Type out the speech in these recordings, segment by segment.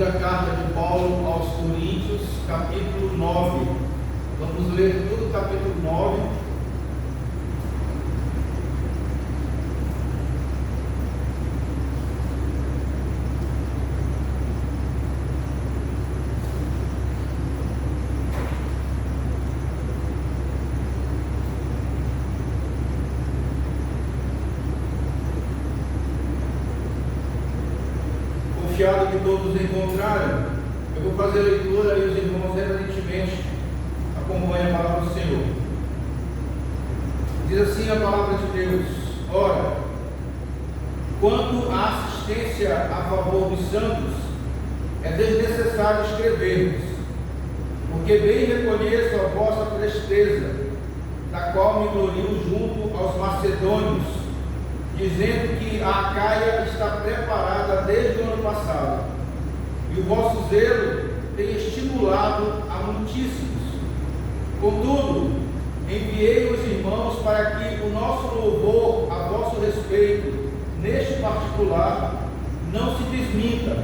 segunda carta de Paulo aos Coríntios, capítulo 9. Vamos ler todo o capítulo 9. Confiado que todos encontraram, eu vou fazer a leitura e os irmãos reverentemente acompanhem a palavra do Senhor. Diz assim a palavra de Deus: ora, quanto à assistência a favor dos santos, é desnecessário escrevermos, porque bem reconheço a vossa presteza, da qual me glorio junto aos macedônios, dizendo que a Acaia está preparada desde o ano passado, e o vosso zelo tem estimulado a muitíssimos. Contudo, enviei os irmãos para que o nosso louvor a vosso respeito, neste particular, não se desminta,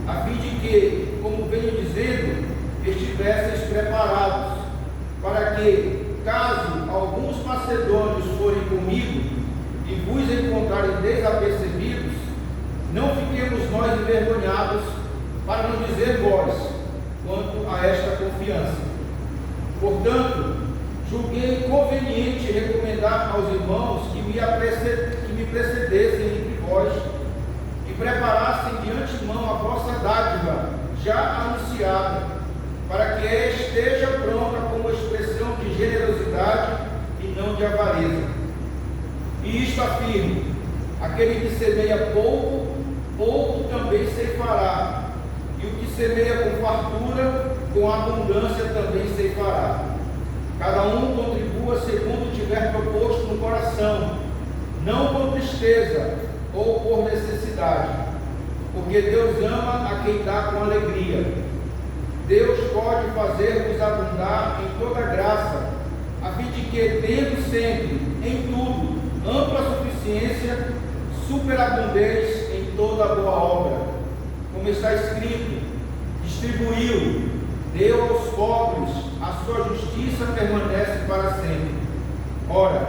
a fim de que, como venho dizendo, estivesseis preparados, para que, caso alguns macedônios forem comigo, e vos encontrarem desapercebidos, não fiquemos nós envergonhados, para não dizer vós, quanto a esta confiança. Portanto, julguei conveniente recomendar aos irmãos que me precedessem entre vós e preparassem de antemão a vossa dádiva, já anunciada, para que ela esteja pronta como expressão de generosidade e não de avareza. E isto afirmo: aquele que semeia pouco, pouco também ceifará, e o que semeia com fartura, com abundância também ceifará. Cada um contribua segundo tiver proposto no coração, não com tristeza ou por necessidade, porque Deus ama a quem dá com alegria. Deus pode fazer-vos abundar em toda graça, a fim de que, tendo sempre, em tudo, ampla suficiência, superabundez em toda boa obra, como está escrito: distribuiu, deu aos pobres, a sua justiça permanece para sempre. Ora,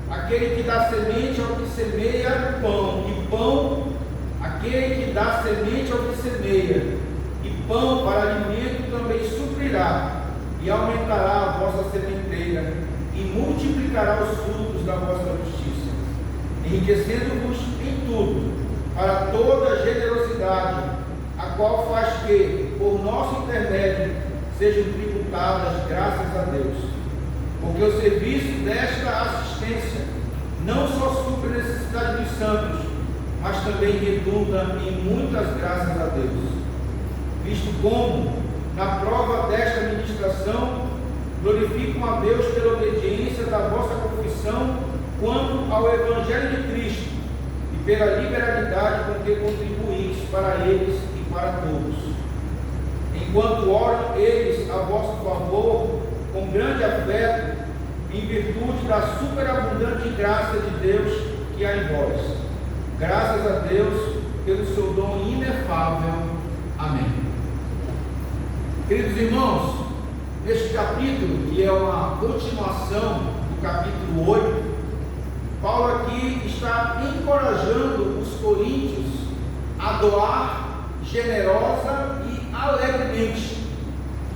aquele que dá semente ao que semeia pão, aquele que dá semente ao que semeia, e pão para alimento também suprirá, e aumentará a vossa sementeira, e multiplicará os frutos da vossa justiça, enriquecendo-vos em tudo, para toda generosidade, a qual faz que, por nosso intermédio, sejam tributadas graças a Deus. Porque o serviço desta assistência não só supre a necessidade dos santos, mas também redunda em muitas graças a Deus, visto como, na prova desta ministração, glorificam a Deus pela obediência da vossa confissão quanto ao Evangelho de Cristo e pela liberalidade com que contribuís para eles e para todos. Enquanto oram eles a vosso favor com grande afeto, em virtude da superabundante graça de Deus que há em vós. Graças a Deus pelo seu dom inefável. Amém. Queridos irmãos, neste capítulo, que é uma continuação do capítulo 8, Paulo aqui está encorajando os coríntios a doar generosa e alegremente,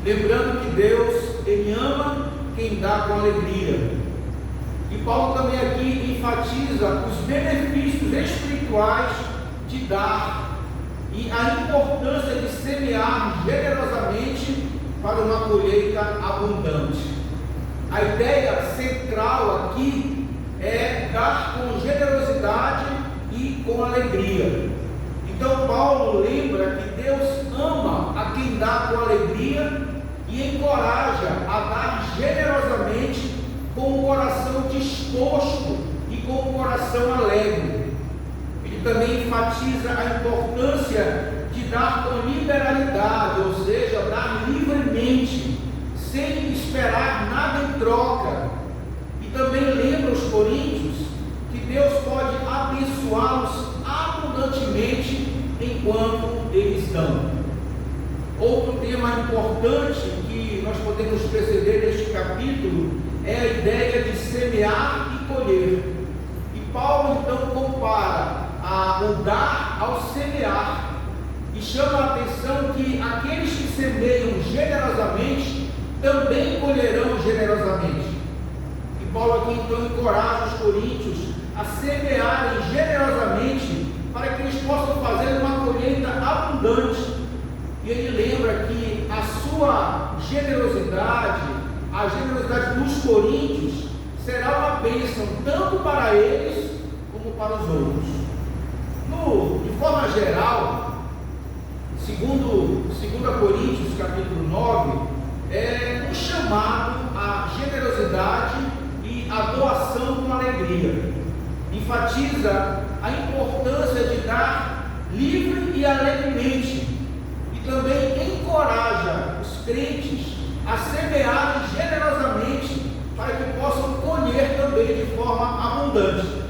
lembrando que Deus, Ele ama quem dá com alegria. E Paulo também aqui enfatiza os benefícios espirituais de dar e a importância de semear generosamente para uma colheita abundante. A ideia central aqui é dar com generosidade e com alegria. Então Paulo lembra que Deus ama a quem dá com alegria e encoraja a dar generosamente com o coração disposto e com o coração alegre. Ele também enfatiza a importância de dar com liberalidade, ou seja, dar livremente, sem esperar nada em troca. E também lembra os coríntios que Deus pode abençoá-los abundantemente enquanto eles dão. Outro tema importante que nós podemos perceber neste capítulo é a ideia de semear e colher. E Paulo então compara o dar ao semear e chama a atenção que aqueles que semeiam generosamente também colherão generosamente. E Paulo aqui então encoraja os coríntios a semearem generosamente para que eles possam fazer uma colheita abundante. E ele lembra que a sua generosidade, a generosidade dos coríntios, será uma bênção tanto para eles como para os outros. De forma geral, segundo Coríntios capítulo 9, é um chamado à generosidade e à doação com alegria. Enfatiza a importância de dar livre e alegremente. Também encoraja os crentes a semearem generosamente para que possam colher também de forma abundante.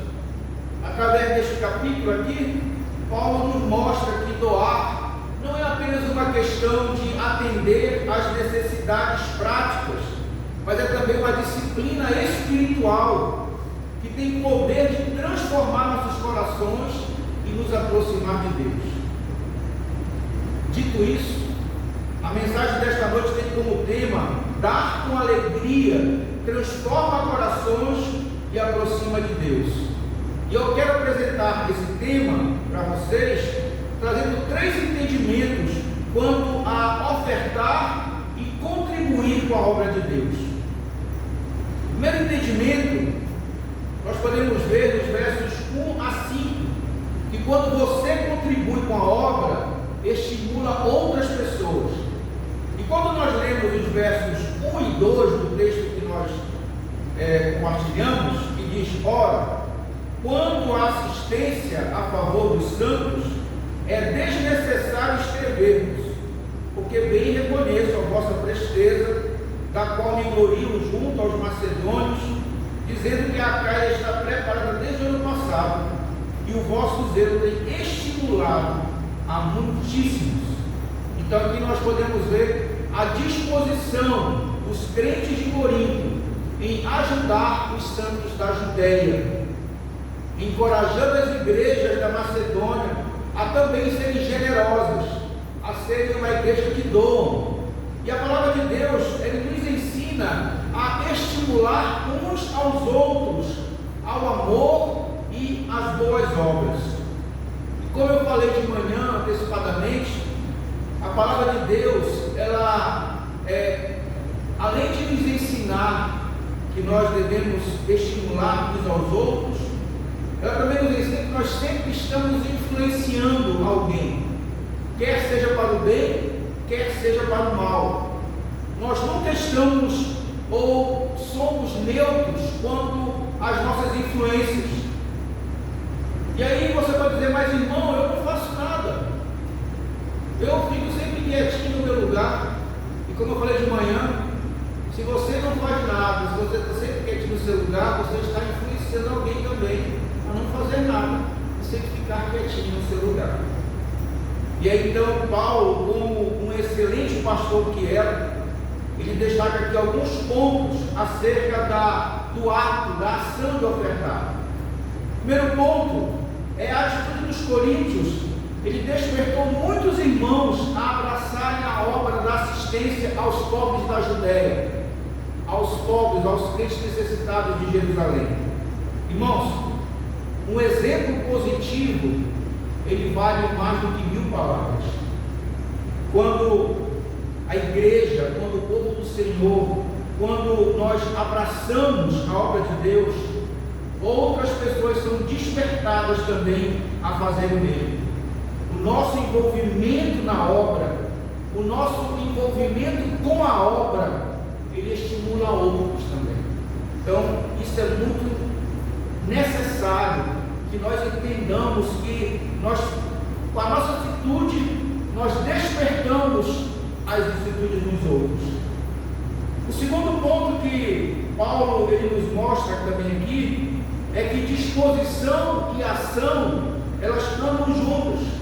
Através deste capítulo aqui, Paulo nos mostra que doar não é apenas uma questão de atender às necessidades práticas, mas é também uma disciplina espiritual que tem o poder de transformar nossos corações e nos aproximar de Deus. Dito isso, a mensagem desta noite tem como tema: dar com alegria, transforma corações e aproxima de Deus. E eu quero apresentar esse tema para vocês, trazendo 3 entendimentos quanto a ofertar e contribuir com a obra de Deus. Primeiro entendimento, nós podemos ver nos versos 1 a 5, que quando você contribui com a obra, estimula outras pessoas. E quando nós lemos os versos 1 e 2 do texto que nós compartilhamos, que diz: ora, quanto à assistência a favor dos santos, é desnecessário escrever-vos, porque bem reconheço a vossa presteza, da qual me glorio junto aos macedônios, dizendo que a Acaia está preparada desde o ano passado, e o vosso zelo tem estimulado a muitíssimos. Então aqui nós podemos ver a disposição dos crentes de Corinto em ajudar os santos da Judeia, encorajando as igrejas da Macedônia a também serem generosas, a serem uma igreja que doam. E a palavra de Deus, ele nos ensina a estimular uns aos outros ao amor e às boas obras. Como eu falei de manhã antecipadamente, a palavra de Deus, ela além de nos ensinar que nós devemos estimular uns aos outros, ela também nos ensina que nós sempre estamos influenciando alguém, quer seja para o bem, quer seja para o mal. Nós nunca estamos ou somos neutros quanto às nossas influências. E aí você pode dizer: mas irmão, eu não faço nada, eu fico sempre quietinho no meu lugar. E como eu falei de manhã, se você não faz nada, se você está sempre quietinho no seu lugar, você está influenciando alguém também a não fazer nada, você tem que ficar quietinho no seu lugar. E aí então Paulo, como um excelente pastor que era, ele destaca aqui alguns pontos acerca do ato, da ação de ofertar. Primeiro ponto é a atitude dos coríntios. Ele despertou muitos irmãos a abraçarem a obra da assistência aos pobres da Judéia, aos pobres, aos crentes necessitados de Jerusalém. Irmãos, um exemplo positivo, ele vale mais do que 1000 palavras. Quando a igreja, quando o povo do Senhor, quando nós abraçamos a obra de Deus, outras pessoas são despertadas também a fazer o mesmo. O nosso envolvimento na obra, o nosso envolvimento com a obra, ele estimula outros também. Então, isso é muito necessário que nós entendamos que nós, com a nossa atitude, nós despertamos as atitudes dos outros. O segundo ponto que Paulo ele nos mostra também aqui é que disposição e ação, elas andam juntas.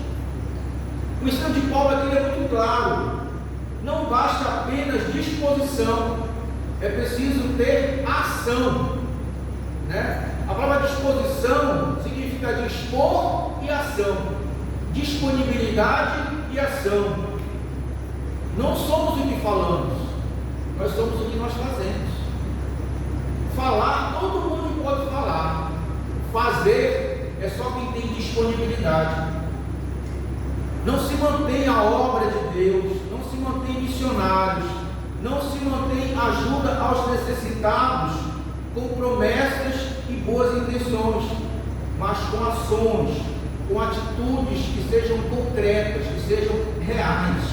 O ensino de Paulo aqui é muito claro. não basta apenas disposição, é preciso ter ação, né? A palavra disposição significa dispor e ação, disponibilidade e ação. Não somos o que falamos, nós somos o que nós fazemos. Falar, todo mundo pode falar. Fazer é só quem tem disponibilidade. Não se mantém a obra de Deus, não se mantém missionários, não se mantém ajuda aos necessitados com promessas e boas intenções, mas com ações, com atitudes que sejam concretas, que sejam reais.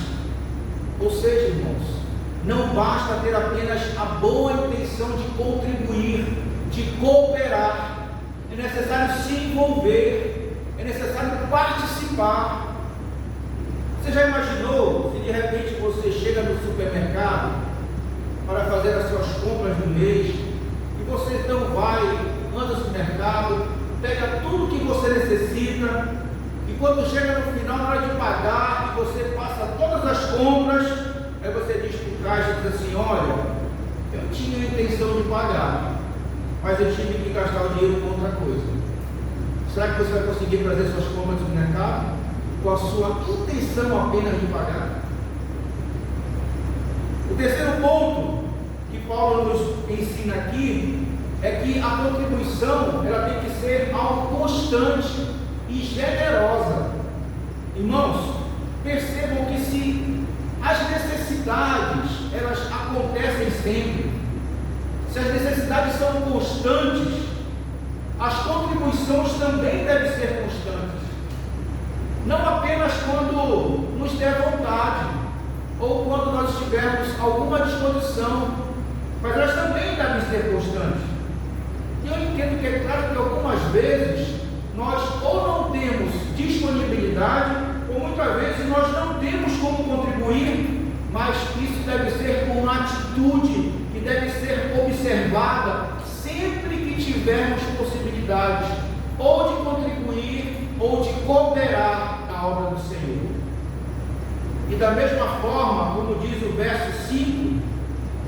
Ou seja, irmãos, não basta ter apenas a boa intenção de contribuir, de cooperar. É necessário se envolver, é necessário participar. Você já imaginou se de repente você chega no supermercado para fazer as suas compras do mês, e você então vai, anda no supermercado, pega tudo que você necessita, e quando chega no final, na hora de pagar, e você passa todas as compras, aí você diz para o caixa, diz assim: olha, eu tinha a intenção de pagar, mas eu tive que gastar o dinheiro com outra coisa. Será que você vai conseguir fazer suas compras no mercado com a sua intenção apenas de pagar? O terceiro ponto que Paulo nos ensina aqui é que a contribuição ela tem que ser algo constante e generosa. Irmãos, percebam que se as necessidades elas acontecem sempre, se as necessidades são constantes, as contribuições também devem ser constantes. Não apenas quando nos der vontade, ou quando nós tivermos alguma disposição, mas elas também devem ser constantes. E eu entendo que é claro que algumas vezes nós ou não temos disponibilidade, ou muitas vezes nós não temos como contribuir, mas isso deve ser com uma atitude que deve ser observada sempre que tivermos possibilidades, ou de contribuir, ou de cooperar na obra do Senhor. E da mesma forma, como diz o verso 5,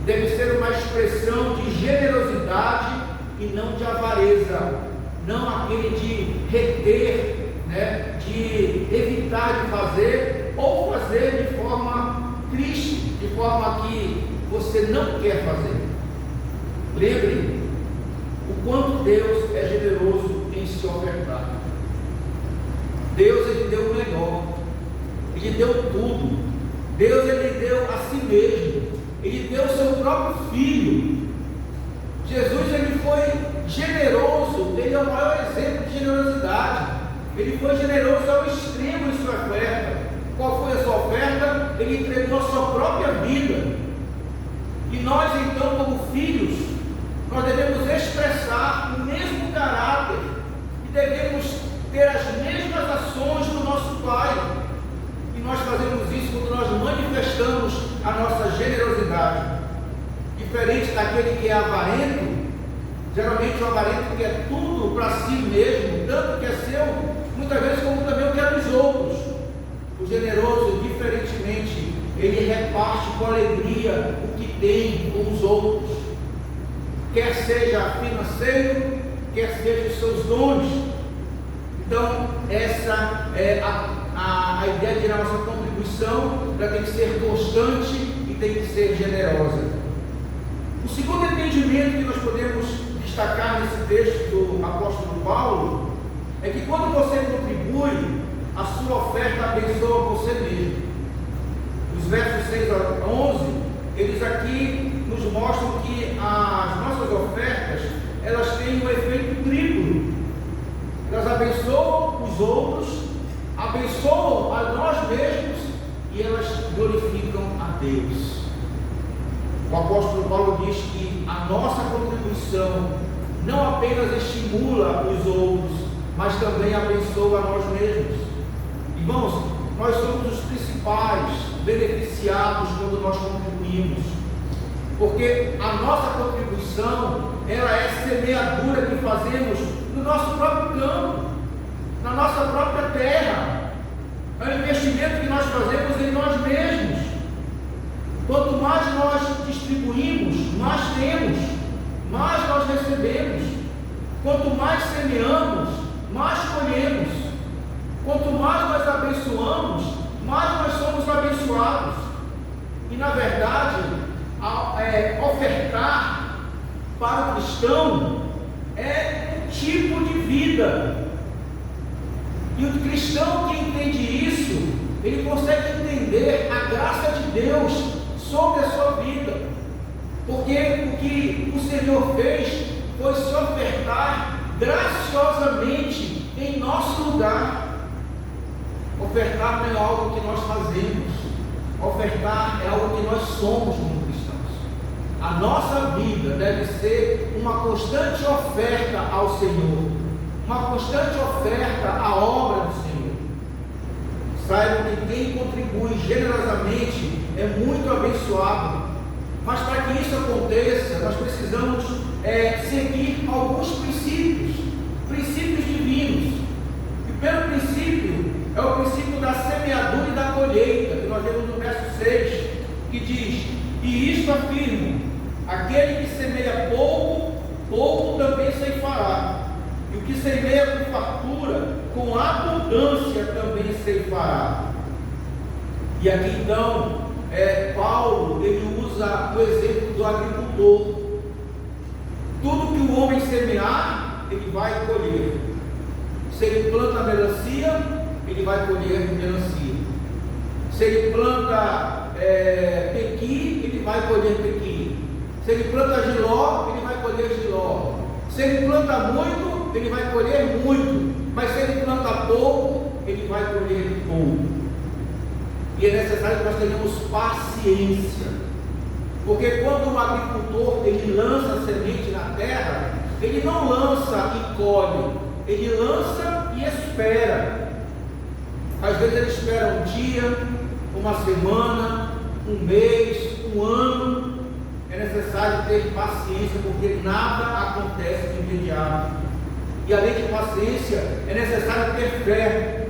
deve ser uma expressão de generosidade e não de avareza, não aquele de reter, né, de evitar de fazer, ou fazer de forma triste, de forma que você não quer fazer. Lembre o quanto Deus é generoso em se ofertar. Deus, Ele deu o melhor, Ele deu tudo. Deus, Ele deu a si mesmo, Ele deu o seu próprio Filho. Jesus, Ele foi generoso, Ele é o maior exemplo de generosidade. Ele foi generoso ao extremo em sua oferta. Qual foi a sua oferta? Ele entregou a sua própria vida. E nós então, como filhos, nós devemos expressar o mesmo caráter e devemos ter as mesmas ações do nosso Pai. E nós fazemos isso quando nós manifestamos a nossa generosidade. Diferente daquele que é avarento, geralmente o avarento quer tudo para si mesmo, tanto que é seu, muitas vezes como também o que é dos outros. O generoso, diferentemente, ele reparte com alegria o que tem com os outros, quer seja financeiro, quer seja os seus dons. Então, essa é a ideia de nossa contribuição, ela tem que ser constante e tem que ser generosa. O segundo entendimento que nós podemos destacar nesse texto do apóstolo Paulo é que quando você contribui, a sua oferta abençoa você mesmo. Os versos 6 a 11, eles aqui nos mostram que as nossas ofertas, elas têm um efeito triplo. Elas abençoam os outros, abençoam a nós mesmos e elas glorificam a Deus. O apóstolo Paulo diz que a nossa contribuição não apenas estimula os outros, mas também abençoa a nós mesmos. Irmãos, nós somos os principais beneficiados quando nós contribuímos, porque a nossa contribuição, ela é semeadura que fazemos no nosso próprio campo, na nossa própria terra, é um investimento que nós fazemos em nós mesmos. distribuímos, mais temos, mais nós recebemos. Quanto mais semeamos, mais colhemos. Quanto mais nós abençoamos, mais nós somos abençoados. E na verdade, ofertar para o cristão é um tipo de vida. E o cristão que entende isso, ele consegue entender a graça de Deus sobre a sua vida. Porque o que o Senhor fez foi se ofertar graciosamente em nosso lugar. Ofertar não é algo que nós fazemos. Ofertar é algo que nós somos como cristãos. A nossa vida deve ser uma constante oferta ao Senhor. Uma constante oferta à obra do Senhor. Saibam que quem contribui generosamente é muito abençoado. Mas para que isso aconteça, nós precisamos seguir alguns princípios divinos. E o primeiro princípio é o princípio da semeadura e da colheita, que nós vemos no verso 6, que diz: e isto afirmo, aquele que semeia pouco, pouco também ceifará, e o que semeia com fartura, com abundância também ceifará. E aqui então, Paulo, ele usa o exemplo do agricultor. Tudo que o homem semear, ele vai colher. Se ele planta melancia, ele vai colher melancia. Se ele planta pequi, ele vai colher pequi. Se ele planta giló, ele vai colher giló. Se ele planta muito, ele vai colher muito. Mas se ele planta pouco, ele vai colher pouco. E é necessário que nós tenhamos paciência. Porque quando o agricultor ele lança a semente na terra, ele não lança e colhe, ele lança e espera. Às vezes ele espera um dia, uma semana, um mês, um ano. É necessário ter paciência, porque nada acontece de imediato. E além de paciência, é necessário ter fé.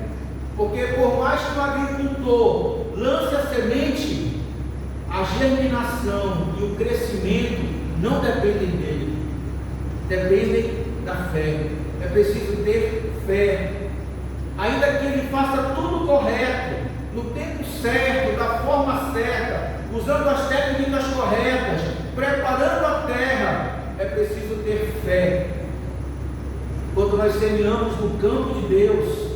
Porque por mais que o agricultor lance a semente, a germinação e o crescimento não dependem dele, dependem da fé. É preciso ter fé. Ainda que ele faça tudo correto, no tempo certo, da forma certa, usando as técnicas corretas, preparando a terra, é preciso ter fé. Quando nós semeamos no campo de Deus,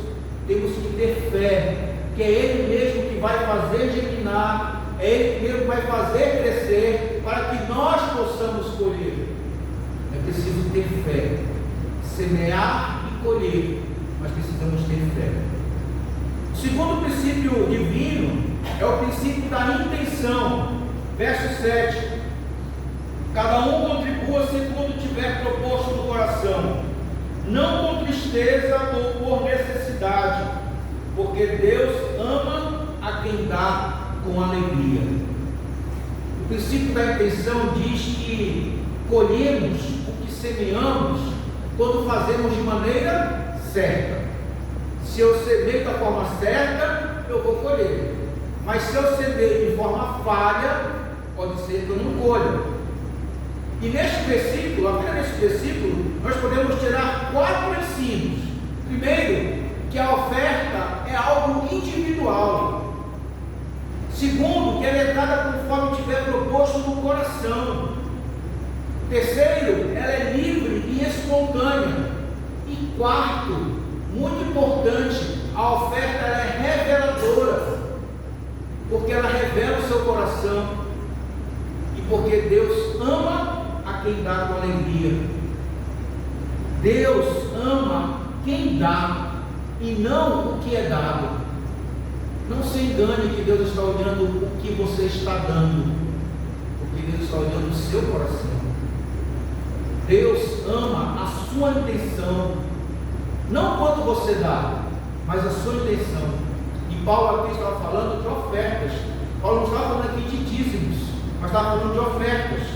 temos que ter fé, que é Ele mesmo que vai fazer germinar, é Ele mesmo que vai fazer crescer, para que nós possamos colher. É preciso ter fé, semear e colher, mas precisamos ter fé. O segundo princípio divino é o princípio da intenção. Verso 7: cada um contribua segundo tiver proposto no coração, não com tristeza ou por necessidade, porque Deus ama a quem dá com alegria. O princípio da intenção diz que colhemos o que semeamos quando fazemos de maneira certa. Se eu semeio da forma certa, eu vou colher. Mas se eu semeio de forma falha, pode ser que eu não colha. E neste versículo, apenas neste versículo, nós podemos tirar 4 ensinos. Primeiro, que a oferta é algo individual. Segundo, que ela é dada conforme tiver proposto no coração. Terceiro, ela é livre e espontânea. E quarto, muito importante, a oferta ela é reveladora, porque ela revela o seu coração e porque Deus ama a quem dá com alegria. Deus ama quem dá e não o que é dado. Não se engane que Deus está olhando o que você está dando, porque Deus está olhando o seu coração. Deus ama a sua intenção, não quanto você dá, mas a sua intenção. E Paulo aqui estava falando de ofertas. Paulo não estava falando aqui de dízimos, mas estava falando de ofertas.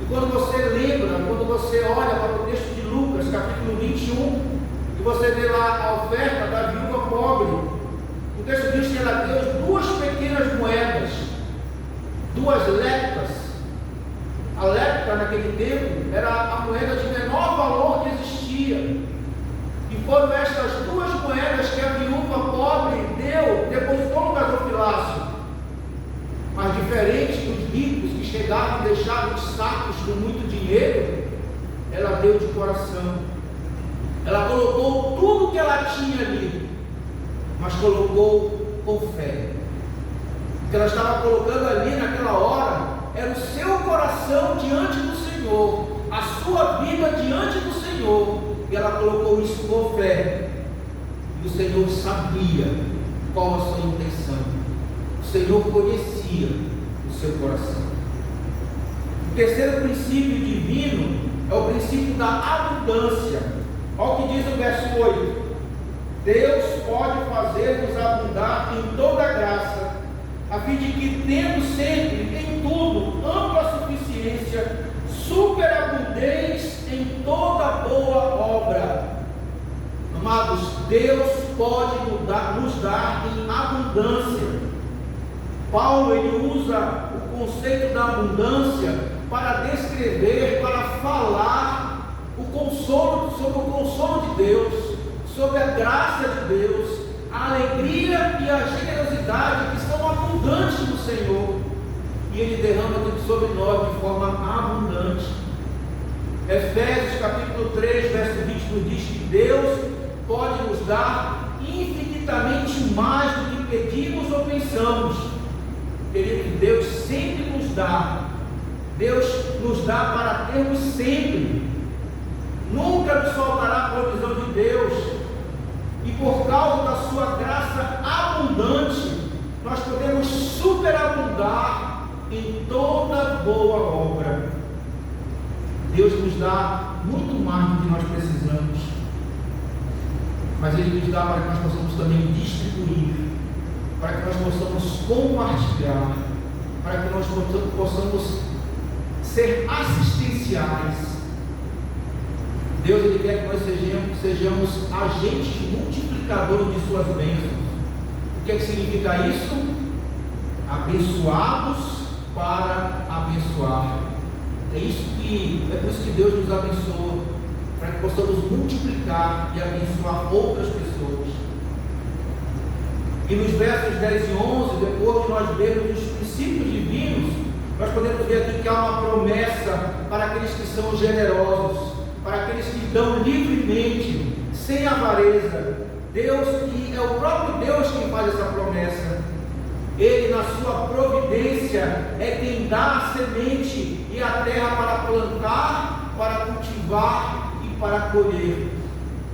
E quando você lembra, quando você olha para o texto de Lucas, capítulo 21, e você vê lá a oferta da viúva pobre, o texto diz que ela deu 2 pequenas moedas, 2 leptas, A lepta naquele tempo era a moeda de menor valor que existia. E foram estas duas moedas que a viúva pobre depositou no gasofilácio. Mas diferente dos ricos que chegavam e deixavam os sacos com muito dinheiro, ela deu de coração. Ela colocou tudo que ela tinha ali, mas colocou com fé. O que ela estava colocando ali naquela hora era o seu coração diante do Senhor, a sua vida diante do Senhor, e ela colocou isso com fé. E o Senhor sabia qual a sua intenção. O Senhor conhecia o seu coração. O terceiro princípio divino é o princípio da abundância. Olha o que diz o verso 8: Deus pode fazer-nos abundar em toda graça, a fim de que, tendo sempre em tudo ampla suficiência, superabundez em toda boa obra. Amados, Deus pode nos dar em abundância. Paulo ele usa o conceito da abundância para descrever, para falar sobre o consolo de Deus, sobre a graça de Deus, a alegria e a generosidade que são abundantes no Senhor, e Ele derrama tudo sobre nós de forma abundante. Efésios capítulo 3, verso 20 nos diz que Deus pode nos dar infinitamente mais do que pedimos ou pensamos. Querido, Deus sempre nos dá. Deus nos dá para termos sempre. Nunca nos faltará a provisão de Deus. E por causa da sua graça abundante, nós podemos superabundar em toda boa obra. Deus nos dá muito mais do que nós precisamos, mas Ele nos dá para que nós possamos também distribuir, para que nós possamos compartilhar, para que nós possamos ser assistenciais. Deus ele quer que nós sejamos agentes multiplicadores de suas bênçãos. O que significa isso? Abençoados para abençoar. É por isso que Deus nos abençoa, para que possamos multiplicar e abençoar outras pessoas. E nos versos 10 e 11, depois de nós vermos os princípios divinos, nós podemos ver aqui que há uma promessa para aqueles que são generosos, para aqueles que dão livremente, sem avareza. Deus, e é o próprio Deus quem faz essa promessa. Ele, na sua providência, é quem dá a semente e a terra para plantar, para cultivar e para colher.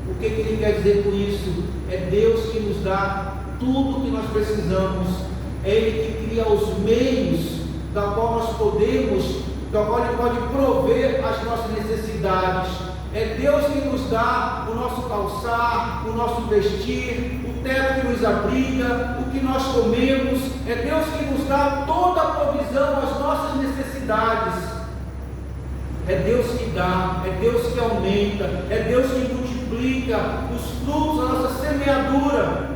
O que ele quer dizer com isso? É Deus que nos dá tudo o que nós precisamos. É Ele que cria os meios da qual nós podemos, da qual Ele pode prover as nossas necessidades. É Deus que nos dá o nosso calçar, o nosso vestir, o teto que nos abriga, o que nós comemos. É Deus que nos dá toda a provisão às nossas necessidades. É Deus que dá, é Deus que aumenta, é Deus que multiplica os frutos da nossa semeadura.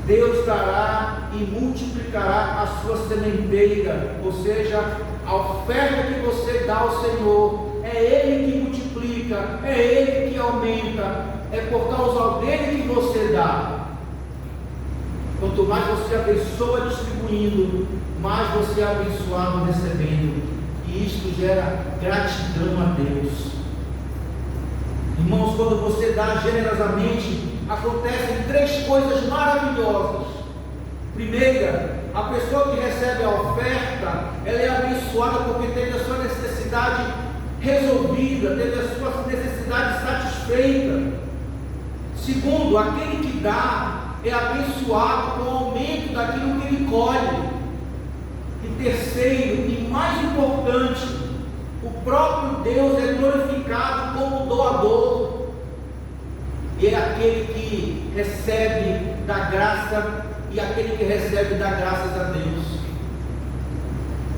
Deus dará e multiplicará a sua sementeira, ou seja, a oferta que você dá ao Senhor. É Ele que multiplica, é Ele que aumenta, é por causa dele que você dá. Quanto mais você abençoa distribuindo, mais você é abençoado recebendo, e isto gera gratidão a Deus. Irmãos, quando você dá generosamente, acontecem três coisas maravilhosas. Primeira, a pessoa que recebe a oferta, ela é abençoada porque teve a sua necessidade resolvida, teve a sua necessidade satisfeita. Segundo, aquele que dá é abençoado com o aumento daquilo que ele colhe. E terceiro, e mais importante, o próprio Deus é glorificado como doador. Ele é aquele que recebe da graça e aquele que recebe dá graças a Deus.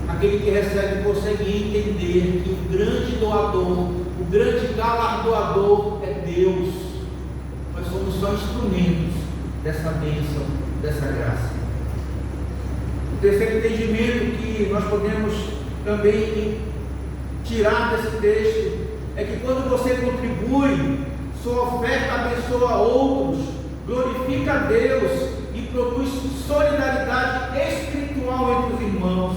Aquele que recebe consegue entender que o grande doador, o grande galardoador é Deus. Nós somos só instrumentos dessa bênção, dessa graça. O terceiro entendimento que nós podemos também tirar desse texto é que quando você contribui, sua oferta abençoa outros, glorifica a Deus e produz solidariedade espiritual entre os irmãos.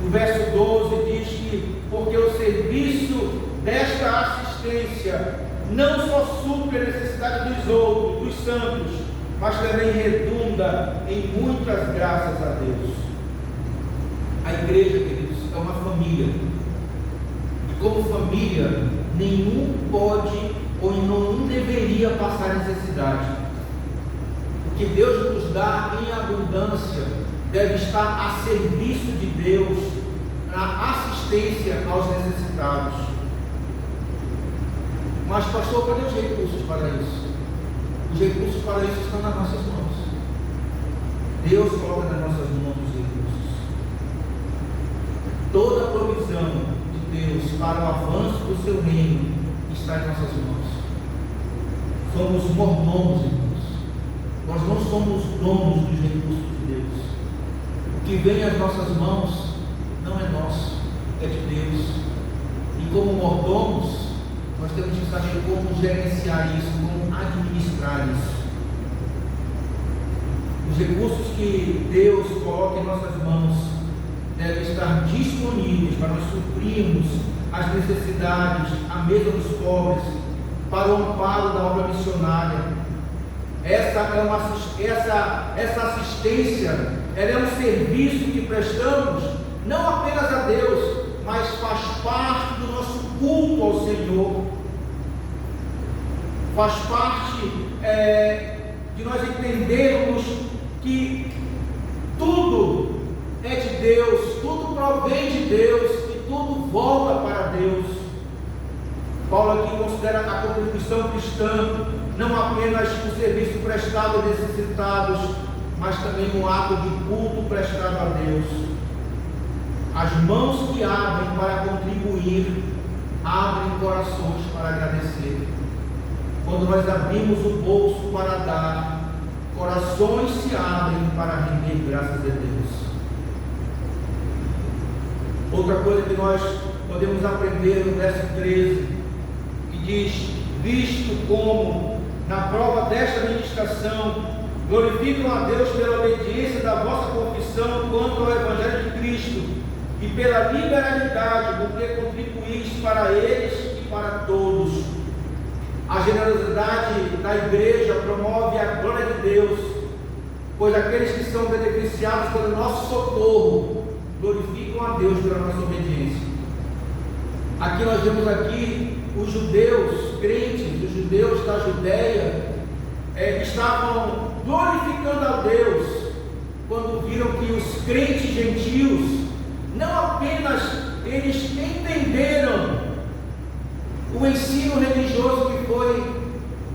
O verso 12 diz que porque o serviço desta assistência não só supre a necessidade dos outros, dos santos, mas também redunda em muitas graças a Deus. A igreja, queridos, é uma família. E como família, nenhum pode ou não deveria passar necessidade. O que Deus nos dá em abundância deve estar a serviço de Deus, na assistência aos necessitados. Mas, pastor, cadê os recursos para isso? Os recursos para isso estão nas nossas mãos. Deus coloca nas nossas mãos os recursos. Toda a provisão de Deus para o avanço do seu reino está em nossas mãos. Somos mordomos, irmãos. Nós não somos donos dos recursos de Deus. O que vem às nossas mãos não é nosso, é de Deus. E como mordomos, nós temos que saber como gerenciar isso, como administrar isso. Os recursos que Deus coloca em nossas mãos devem estar disponíveis para nós suprirmos as necessidades, a mesa dos pobres, para o amparo da obra missionária. Essa assistência, ela é um serviço que prestamos não apenas a Deus, mas faz parte do nosso culto ao Senhor. Faz parte de nós entendermos que tudo é de Deus, tudo provém de Deus e tudo volta para Deus. Paulo aqui considera a contribuição cristã não apenas o serviço prestado a necessitados, mas também um ato de culto prestado a Deus. As mãos que abrem para contribuir, abrem corações para agradecer. Quando nós abrimos o bolso para dar, corações se abrem para render graças a Deus. Outra coisa que nós podemos aprender no verso 13, que diz: visto como, na prova desta ministração, glorificam a Deus pela obediência da vossa confissão quanto ao Evangelho de Cristo, e pela liberalidade com que contribuís para eles e para todos. A generosidade da igreja promove a glória de Deus, pois aqueles que são beneficiados pelo nosso socorro glorificam a Deus pela nossa obediência. Aqui nós vemos os judeus crentes, os judeus da Judéia, estavam glorificando a Deus quando viram que os crentes gentios, não apenas eles entenderam o ensino religioso que foi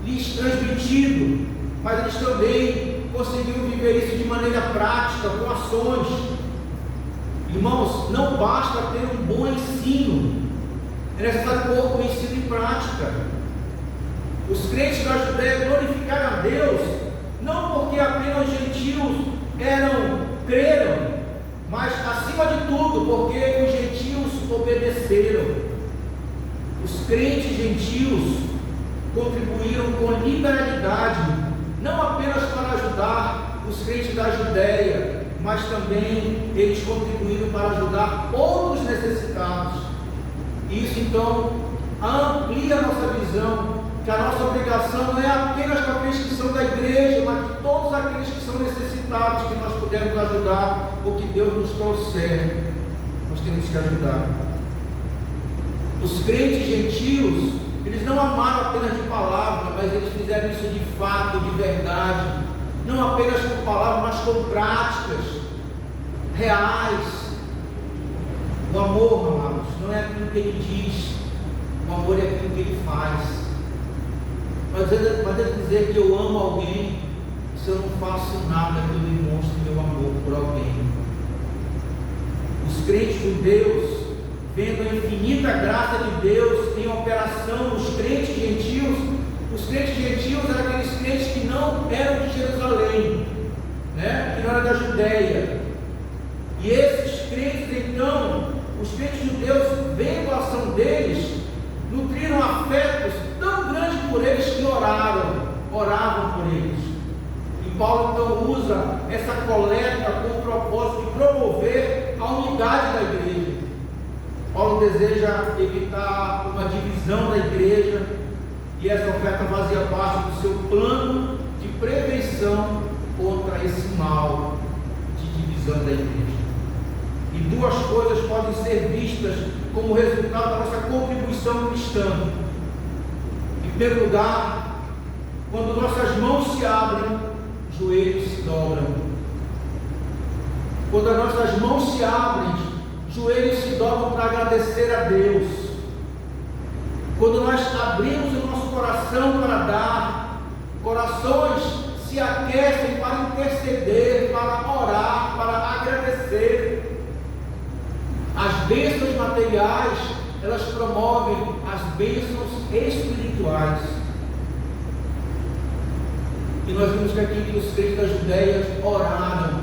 lhes transmitido, mas eles também conseguiram viver isso de maneira prática, com ações. Irmãos, não basta ter um bom ensino, é necessário pôr o ensino em prática. Os crentes da Judéia glorificaram a Deus, não porque apenas os gentios creram, mas acima de tudo, porque os gentios obedeceram. Os crentes gentios contribuíram com liberalidade, não apenas para ajudar os crentes da Judéia, mas também eles contribuíram para ajudar outros necessitados. Isso então amplia a nossa visão, que a nossa obrigação não é apenas com aqueles que são da igreja, mas com todos aqueles que são necessitados, que nós pudermos ajudar, o que Deus nos trouxer, nós temos que ajudar. Os crentes gentios, eles não amaram apenas de palavra, mas eles fizeram isso de fato, de verdade, não apenas com palavras, mas com práticas reais. O amor, amados, não é aquilo que ele diz, o amor é aquilo que ele faz. Mas é dizer que eu amo alguém se eu não faço nada que eu demonstre meu amor por alguém. Os crentes judeus, vendo a infinita graça de Deus em operação nos crentes gentios, os crentes gentios eram aqueles crentes que não eram de Jerusalém, que não eram da Judéia. E esses crentes Paulo então usa essa coleta com o propósito de promover a unidade da igreja. Paulo deseja evitar uma divisão da igreja, e essa oferta fazia parte do seu plano de prevenção contra esse mal de divisão da igreja. E duas coisas podem ser vistas como resultado da nossa contribuição cristã. Em primeiro lugar, quando nossas mãos se abrem, joelhos se dobram. Quando as nossas mãos se abrem, joelhos se dobram para agradecer a Deus. Quando nós abrimos o nosso coração para dar, corações se aquecem para interceder, para orar, para agradecer. As bênçãos materiais, elas promovem as bênçãos espirituais. E nós vimos que aqui que os crentes da Judéia oraram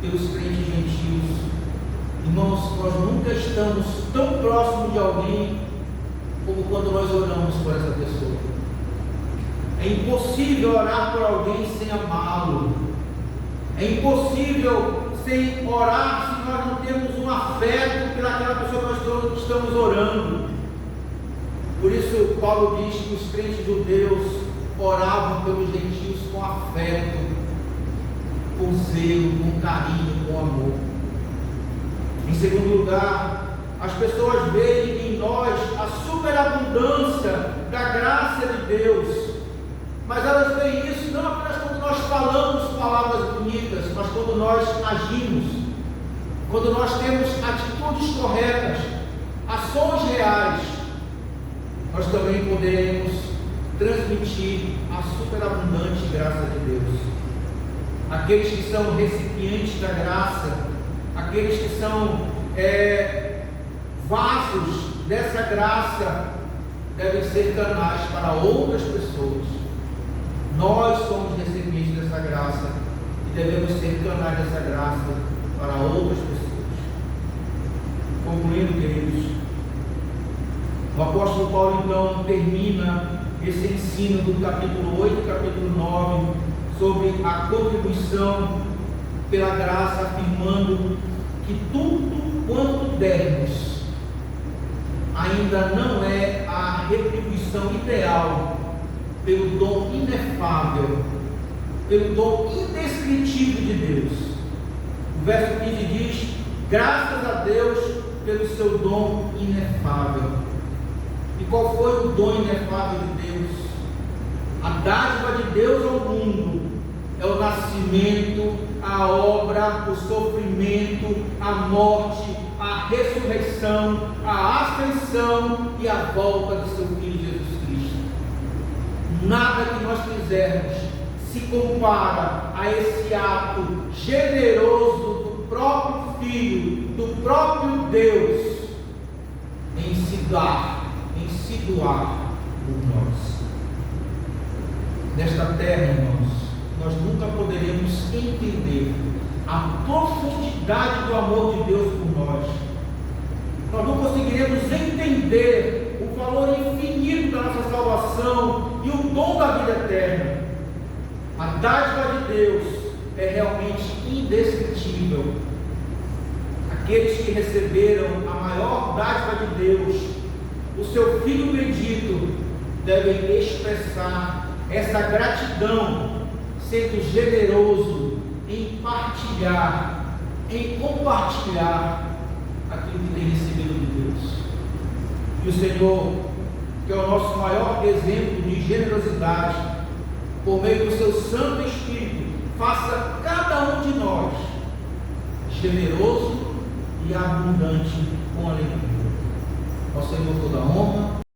pelos crentes gentios. Irmãos, nós nunca estamos tão próximos de alguém como quando nós oramos por essa pessoa. É impossível orar por alguém sem amá-lo. É impossível sem orar se nós não temos um afeto pelaquela pessoa que nós estamos orando. Por isso Paulo diz que os crentes judeus oravam pelos gentios com afeto, com zelo, com carinho, com amor. Em segundo lugar, as pessoas veem em nós a superabundância da graça de Deus, mas elas veem isso não apenas quando nós falamos palavras bonitas, mas quando nós agimos, quando nós temos atitudes corretas, ações reais, nós também podemos transmitir a superabundante graça de Deus. Aqueles que são recipientes da graça, aqueles que são vasos dessa graça, devem ser canais para outras pessoas. Nós somos recipientes dessa graça e devemos ser canais dessa graça para outras pessoas. Concluindo, queridos, o apóstolo Paulo então termina esse ensino do capítulo 8 e capítulo 9 sobre a contribuição pela graça, afirmando que tudo quanto dermos ainda não é a retribuição ideal pelo dom inefável, pelo dom indescritível de Deus. O verso 15 diz: graças a Deus pelo seu dom inefável. E qual foi o dom inefável de Deus? A dádiva de Deus ao mundo é o nascimento, a obra, o sofrimento, a morte, a ressurreição, a ascensão e a volta de seu Filho Jesus Cristo. Nada que nós fizermos se compara a esse ato generoso do próprio Filho, do próprio Deus, em se dar, em se doar por nós. Nesta terra, irmãos, nós nunca poderemos entender a profundidade do amor de Deus por nós. Nós não conseguiremos entender o valor infinito da nossa salvação e o dom da vida eterna. A dádiva de Deus é realmente indescritível. Aqueles que receberam a maior dádiva de Deus, o seu Filho bendito, devem expressar essa gratidão, sendo generoso em partilhar, em compartilhar aquilo que tem recebido de Deus. Que o Senhor, que é o nosso maior exemplo de generosidade, por meio do seu Santo Espírito, faça cada um de nós generoso e abundante com alegria. Ao Senhor toda a honra.